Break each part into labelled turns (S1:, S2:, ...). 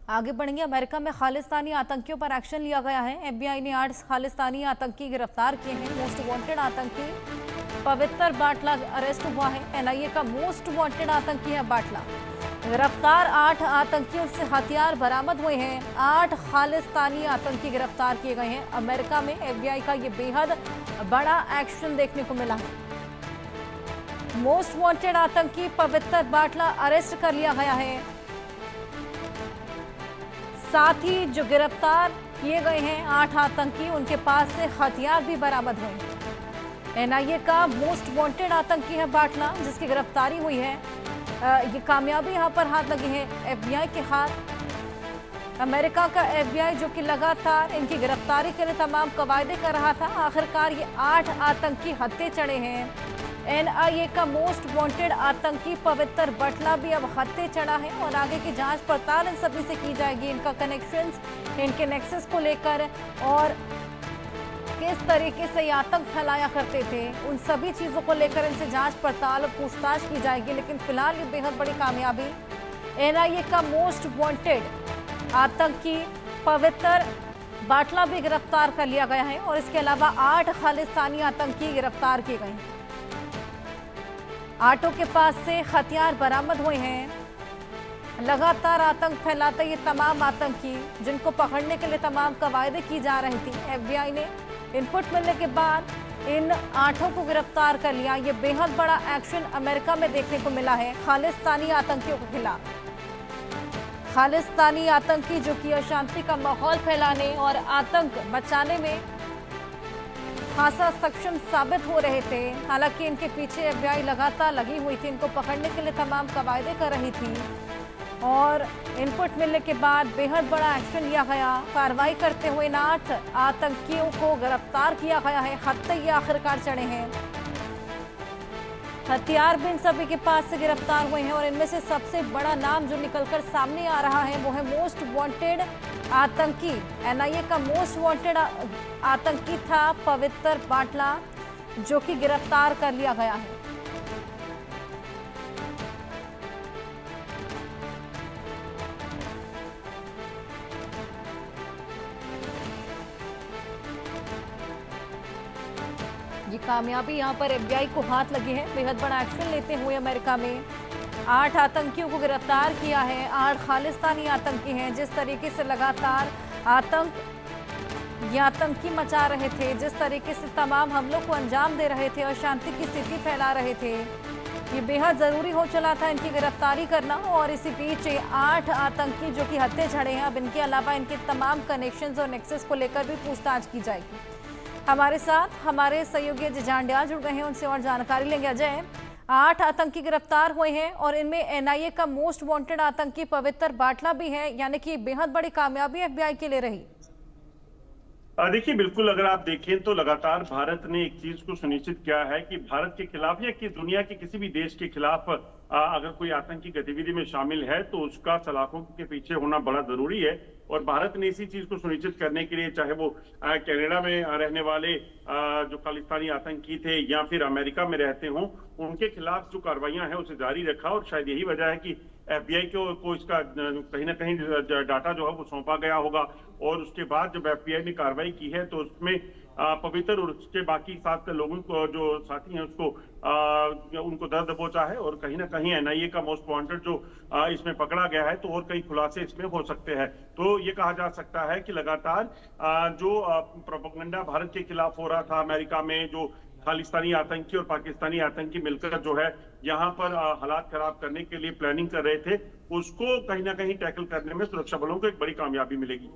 S1: आगे बढ़ेंगे। अमेरिका में खालिस्तानी आतंकियों पर एक्शन लिया गया है। एफबीआई ने 8 खालिस्तानी आतंकी गिरफ्तार किए हैं। मोस्ट वांटेड आतंकी पवित्र बाटला अरेस्ट हुआ है। एनआईए का मोस्ट वांटेड आतंकी है बाटला। गिरफ्तार 8 आतंकियों से हथियार बरामद हुए हैं। 8 खालिस्तानी आतंकी गिरफ्तार किए गए हैं। अमेरिका में एफबीआई का ये बेहद बड़ा एक्शन देखने को मिला है। मोस्ट वांटेड आतंकी पवित्र बाटला अरेस्ट कर लिया गया है। साथ ही जो गिरफ्तार किए गए हैं 8 आतंकी, उनके पास से हथियार भी बरामद हुए। एनआईए का मोस्ट वांटेड आतंकी है बाटला, जिसकी गिरफ्तारी हुई है। ये कामयाबी यहाँ पर हाथ लगी है एफबीआई के हाथ। अमेरिका का एफबीआई जो कि लगातार इनकी गिरफ्तारी के लिए तमाम कवायदे कर रहा था, आखिरकार ये 8 आतंकी हत्थे चढ़े हैं। एनआईए का मोस्ट वांटेड आतंकी पवित्र बाटला भी अब हत्थे चढ़ा है और आगे की जांच पड़ताल इन सभी से की जाएगी। इनका कनेक्शंस, इनके नेक्सस को लेकर और किस तरीके से ये आतंक फैलाया करते थे, उन सभी चीज़ों को लेकर इनसे जांच पड़ताल और पूछताछ की जाएगी। लेकिन फिलहाल ये बेहद बड़ी कामयाबी, एनआईए का मोस्ट वांटेड आतंकी पवित्र बाटला भी गिरफ्तार कर लिया गया है और इसके अलावा 8 खालिस्तानी आतंकी गिरफ्तार किए गए हैं। 8 के पास से हथियार बरामद हुए हैं। लगातार आतंक फैलाते ये तमाम आतंकी, जिनको पकड़ने के लिए तमाम कवायदे की जा रही थी, एफबीआई ने इनपुट मिलने के बाद इन 8 को गिरफ्तार कर लिया। ये बेहद बड़ा एक्शन अमेरिका में देखने को मिला है खालिस्तानी आतंकियों के खिलाफ। खालिस्तानी आतंकी जो कि अशांति का माहौल फैलाने और आतंक मचाने में खासा सक्षम साबित हो रहे थे। हालांकि इनके पीछे एफबीआई लगातार लगी हुई थी, इनको पकड़ने के लिए तमाम कवायदे कर रही थी और इनपुट मिलने के बाद बेहद बड़ा एक्शन लिया गया। कार्रवाई करते हुए 8 आतंकियों को गिरफ्तार किया गया है। हत्थे ये आखिरकार चढ़े हैं। हथियार भी इन सभी के पास से गिरफ्तार हुए हैं और इनमें से सबसे बड़ा नाम जो निकलकर सामने आ रहा है वो है मोस्ट वांटेड आतंकी। एनआईए का मोस्ट वांटेड आतंकी था पवित्र बाटला, जो कि गिरफ्तार कर लिया गया है। ये कामयाबी यहाँ पर एफबीआई को हाथ लगी है। बेहद बड़ा एक्शन लेते हुए अमेरिका में 8 आतंकियों को गिरफ्तार किया है। 8 खालिस्तानी आतंकी हैं। जिस तरीके से लगातार ये आतंकी मचा रहे थे, जिस तरीके से तमाम हमलों को अंजाम दे रहे थे, अशांति की स्थिति फैला रहे थे, ये बेहद ज़रूरी हो चला था इनकी गिरफ्तारी करना। और इसी बीच 8 आतंकी जो कि हत्थे चढ़े हैं, अब इनके अलावा इनके तमाम कनेक्शंस और नेक्सस को लेकर भी पूछताछ की जाएगी। हमारे साथ हमारे सहयोगी अजय जांड्या जुड़ गए हैं, उनसे और जानकारी लेंगे। अजय, 8 आतंकी गिरफ्तार हुए हैं और इनमें एनआईए का मोस्ट वांटेड आतंकी पवित्र बाटला भी है, यानी कि बेहद बड़ी कामयाबी एफबीआई के लिए रही।
S2: देखिए, बिल्कुल अगर आप देखें तो लगातार भारत ने एक चीज को सुनिश्चित किया है कि भारत के खिलाफ या कि दुनिया के किसी भी देश के खिलाफ अगर कोई आतंकी गतिविधि में शामिल है तो उसका सलाखों के पीछे होना बड़ा जरूरी है। और भारत ने इसी चीज को सुनिश्चित करने के लिए, चाहे वो कनाडा में रहने वाले जो खालिस्तानी आतंकी थे या फिर अमेरिका में रहते हों, उनके खिलाफ जो कार्रवाइयां हैं उसे जारी रखा। और शायद यही वजह है कि एफबीआई को इसका कहीं ना कहीं डाटा जो है वो सौंपा गया होगा। और उसके बाद जब एफबीआई ने कार्रवाई की है तो उसमें पवित्र और उसके बाकी 7 लोगों को, जो साथी हैं, उनको दर्द पहुंचा है। और कहीं ना कहीं एनआईए का मोस्ट वांटेड जो इसमें पकड़ा गया है, तो और कई खुलासे इसमें हो सकते हैं। तो ये कहा जा सकता है कि लगातार जो प्रोपेगेंडा भारत के खिलाफ हो रहा था अमेरिका में, जो खालिस्तानी आतंकी और पाकिस्तानी आतंकी मिलकर जो है यहाँ पर हालात खराब करने के लिए प्लानिंग कर रहे थे, उसको कहीं ना कहीं टैकल करने में सुरक्षा बलों को एक बड़ी कामयाबी मिलेगी।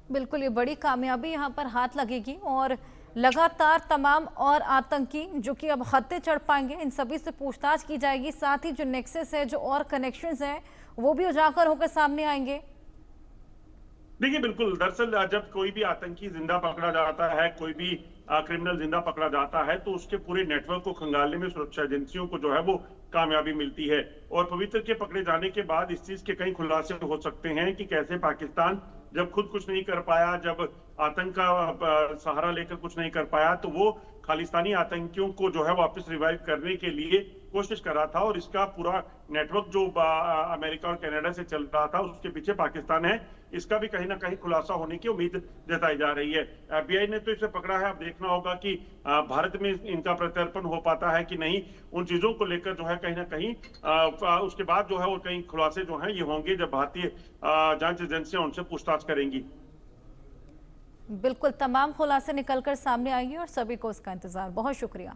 S1: बिल्कुल, ये बड़ी कामयाबी यहाँ पर हाथ लगेगी और लगातार तमाम और आतंकी जो कि अब हत्थे चढ़ पाएंगे, इन सभी से पूछताछ की जाएगी। साथ ही जो नेक्सस है, जो और कनेक्शंस हैं, वो भी उजागर होकर सामने आएंगे।
S2: देखिए, बिल्कुल, दरअसल जब कोई भी आतंकी जिंदा पकड़ा जाता है, कोई भी क्रिमिनल जिंदा पकड़ा जाता है, तो उसके पूरे नेटवर्क को खंगालने में सुरक्षा एजेंसियों को जो है वो कामयाबी मिलती है। और पवित्र के पकड़े जाने के बाद इस चीज के कई खुलासे हो सकते हैं कि कैसे पाकिस्तान जब खुद कुछ नहीं कर पाया, जब आतंक का सहारा लेकर कुछ नहीं कर पाया, तो वो खालिस्तानी आतंकियों को जो है वापस रिवाइव करने के लिए कोशिश कर रहा था। और इसका पूरा नेटवर्क जो अमेरिका और कनाडा से चल रहा था, उसके पीछे पाकिस्तान है। इसका भी कहीं ना कहीं खुलासा होने की उम्मीद जताई जा रही है। FBI ने तो इसे पकड़ा है, अब देखना होगा कि भारत में इनका प्रत्यर्पण हो पाता है कि नहीं। उन चीजों को लेकर जो है कहीं ना कहीं उसके बाद जो है वो कई खुलासे जो हैं ये होंगे जब भारतीय जांच एजेंसियां उनसे पूछताछ करेंगी।
S1: बिल्कुल, तमाम खुलासे निकलकर सामने आएंगे और सभी को इसका इंतजार। बहुत शुक्रिया।